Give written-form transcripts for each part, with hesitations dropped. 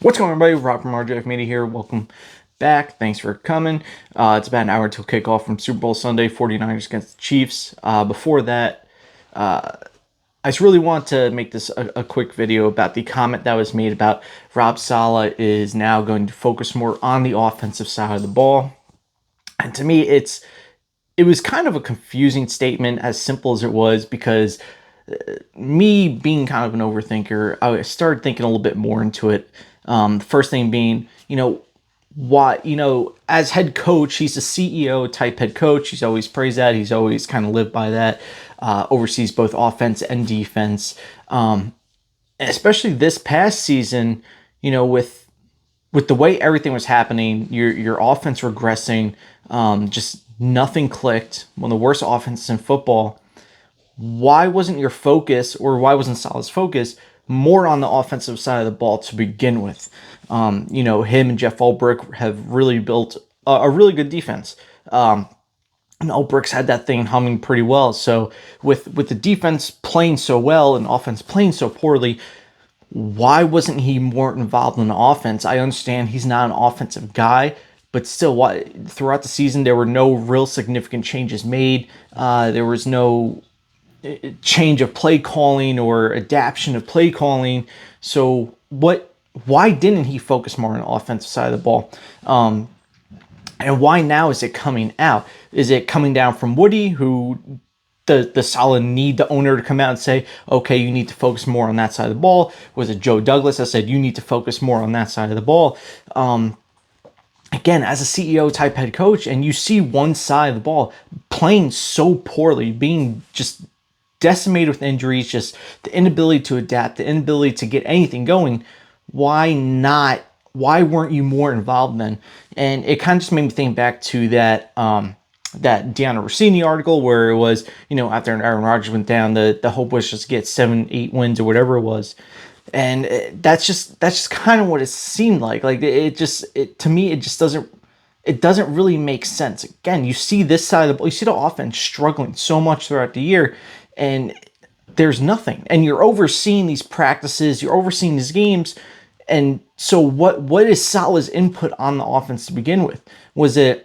What's going on, everybody? Rob from RJF Media here. Welcome back. Thanks for coming. It's about an hour until kickoff from Super Bowl Sunday, 49ers against the Chiefs. Before that, I just really want to make this a quick video about the comment that was made about Rob Saleh is now going to focus more on the offensive side of the ball. And to me, it was kind of a confusing statement, as simple as it was, because me being kind of an overthinker, I started thinking a little bit more into it. The first thing being, why, as head coach, he's a CEO type head coach. He's always praised that. He's always kind of lived by that. Oversees both offense and defense. Especially this past season, with the way everything was happening, your offense regressing, just nothing clicked. One of the worst offenses in football. Why wasn't your focus, or why wasn't Saleh's focus, more on the offensive side of the ball to begin with? Him and Jeff Ulbrich have really built a really good defense. And Ulbrich's had that thing humming pretty well. So with the defense playing so well and offense playing so poorly, why wasn't he more involved in the offense? I understand he's not an offensive guy, but still, why throughout the season there were no real significant changes made. There was no change of play calling or adaptation of play calling. So why didn't he focus more on the offensive side of the ball? And why now is it coming out? Is it coming down from Woody, who the Saleh need the owner to come out and say, okay, you need to focus more on that side of the ball? Was it Joe Douglas that said you need to focus more on that side of the ball? Again, as a CEO type head coach, and you see one side of the ball playing so poorly, being just decimated with injuries, just the inability to adapt, the inability to get anything going, why not? Why weren't you more involved then? And it kind of just made me think back to that Deanna Rossini article where it was, after Aaron Rodgers went down, the hope was just to get 7-8 wins or whatever it was. And that's just kind of what it seemed like. Like to me, it doesn't really make sense. Again, you see this side of the ball, you see the offense struggling so much throughout the year, and there's nothing. And you're overseeing these practices, you're overseeing these games, and so what is Saleh's input on the offense to begin with? Was there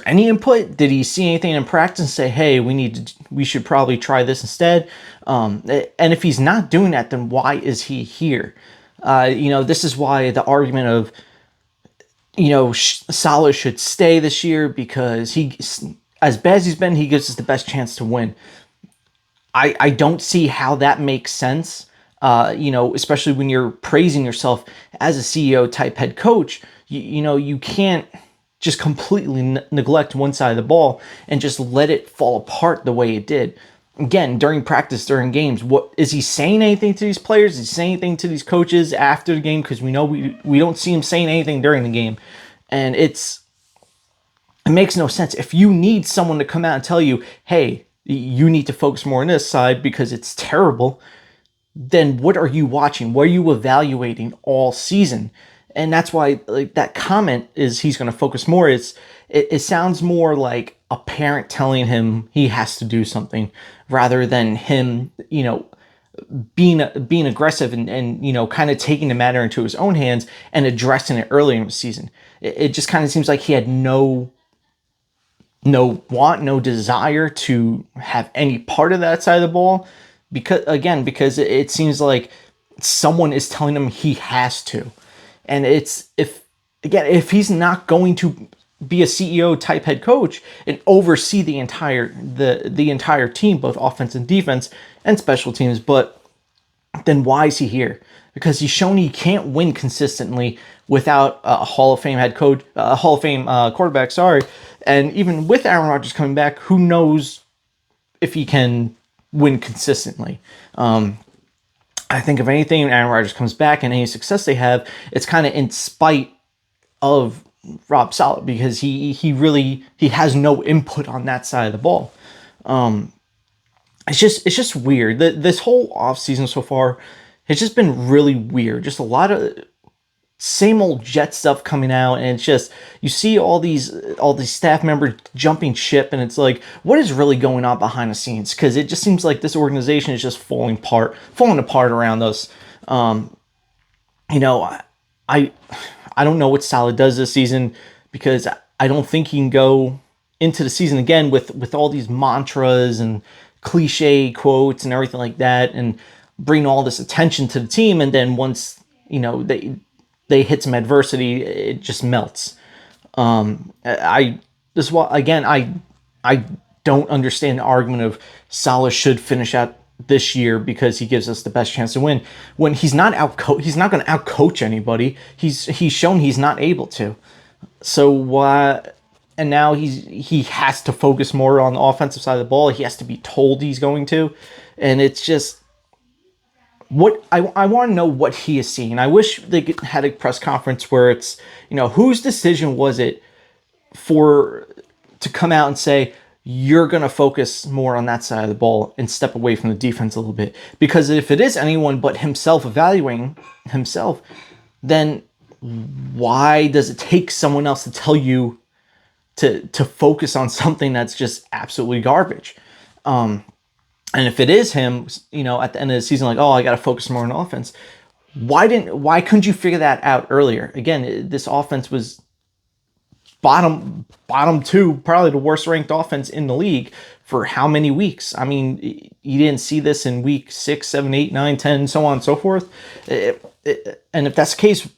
any input? Did he see anything in practice and say, hey, we should probably try this instead? And if he's not doing that, then why is he here? This is why the argument of, Saleh should stay this year, because he, as bad as he's been, he gives us the best chance to win. I don't see how that makes sense. Especially when you're praising yourself as a CEO type head coach, you can't just completely neglect one side of the ball and just let it fall apart the way it did. Again, during practice, during games, what is he saying anything to these players? Is he saying anything to these coaches after the game? Because we know we don't see him saying anything during the game. And it makes no sense. If you need someone to come out and tell you, hey, you need to focus more on this side because it's terrible, then what are you watching? What are you evaluating all season? And that's why, like, that comment is he's going to focus more. It sounds more like a parent telling him he has to do something, rather than him, being aggressive and kind of taking the matter into his own hands and addressing it early in the season. It just kind of seems like he had no want, no desire to have any part of that side of the ball, because it seems like someone is telling him he has to. And if he's not going to be a CEO type head coach and oversee the entire team, both offense and defense and special teams, then why is he here? Because he's shown he can't win consistently without a Hall of Fame head coach, a Hall of Fame quarterback. Sorry, and even with Aaron Rodgers coming back, who knows if he can win consistently. I think if anything, Aaron Rodgers comes back and any success they have, it's kind of in spite of Rob Saleh, because he has no input on that side of the ball. It's just weird. This whole offseason so far has just been really weird. Just a lot of same old Jet stuff coming out, and it's just, you see all these staff members jumping ship, and it's like, what is really going on behind the scenes? Because it just seems like this organization is just falling apart around us. you know, I I don't know what Saleh does this season, because I don't think he can go into the season again with all these mantras and cliche quotes and everything like that, and bring all this attention to the team, and then once they hit some adversity, it just melts. I this is why, again, I don't understand the argument of Salah should finish out this year because he gives us the best chance to win, when he's not going to outcoach anybody. He's shown he's not able to. So why? And now he has to focus more on the offensive side of the ball. He has to be told he's going to, and it's just what I want to know what he is seeing. I wish they had a press conference where it's, whose decision was it for to come out and say you're going to focus more on that side of the ball and step away from the defense a little bit. Because if it is anyone but himself evaluating himself, then why does it take someone else to tell you to focus on something that's just absolutely garbage? And if it is him, at the end of the season, like, oh, I got to focus more on offense. Why couldn't you figure that out earlier? Again, this offense was bottom two, probably the worst ranked offense in the league for how many weeks? I mean, you didn't see this in week 6, 7, 8, 9, 10, so on and so forth. And if that's the case,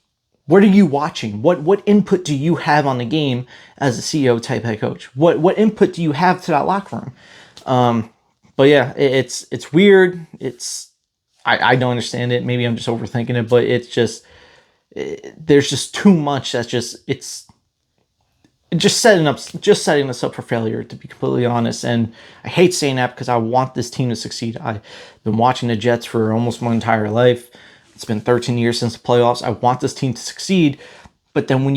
what are you watching? What input do you have on the game as a CEO type head coach? What input do you have to that locker room? But yeah, it's weird. I don't understand it. Maybe I'm just overthinking it, but it's just there's just too much that's it's just setting us up for failure, to be completely honest. And I hate saying that because I want this team to succeed. I've been watching the Jets for almost my entire life. It's been 13 years since the playoffs. I want this team to succeed. But then when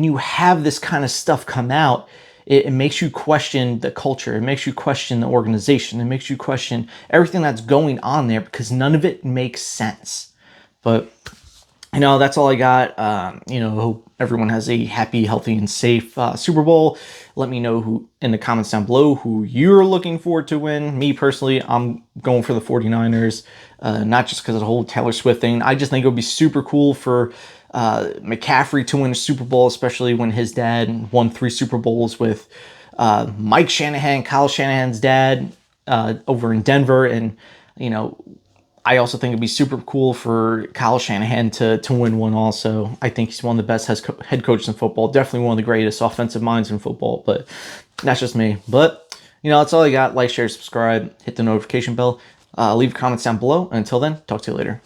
you have this kind of stuff come out, it makes you question the culture. It makes you question the organization. It makes you question everything that's going on there, because none of it makes sense. But that's all I got. Hope everyone has a happy, healthy, and safe Super Bowl. Let me know who in the comments down below who you're looking forward to win. Me personally, I'm going for the 49ers, not just because of the whole Taylor Swift thing. I just think it would be super cool for McCaffrey to win a Super Bowl, especially when his dad won 3 Super Bowls with Mike Shanahan, Kyle Shanahan's dad, over in Denver. And, I also think it'd be super cool for Kyle Shanahan to win one also. I think he's one of the best head coaches in football. Definitely one of the greatest offensive minds in football, but that's just me. But, that's all I got. Like, share, subscribe, hit the notification bell. Leave comments down below. And until then, talk to you later.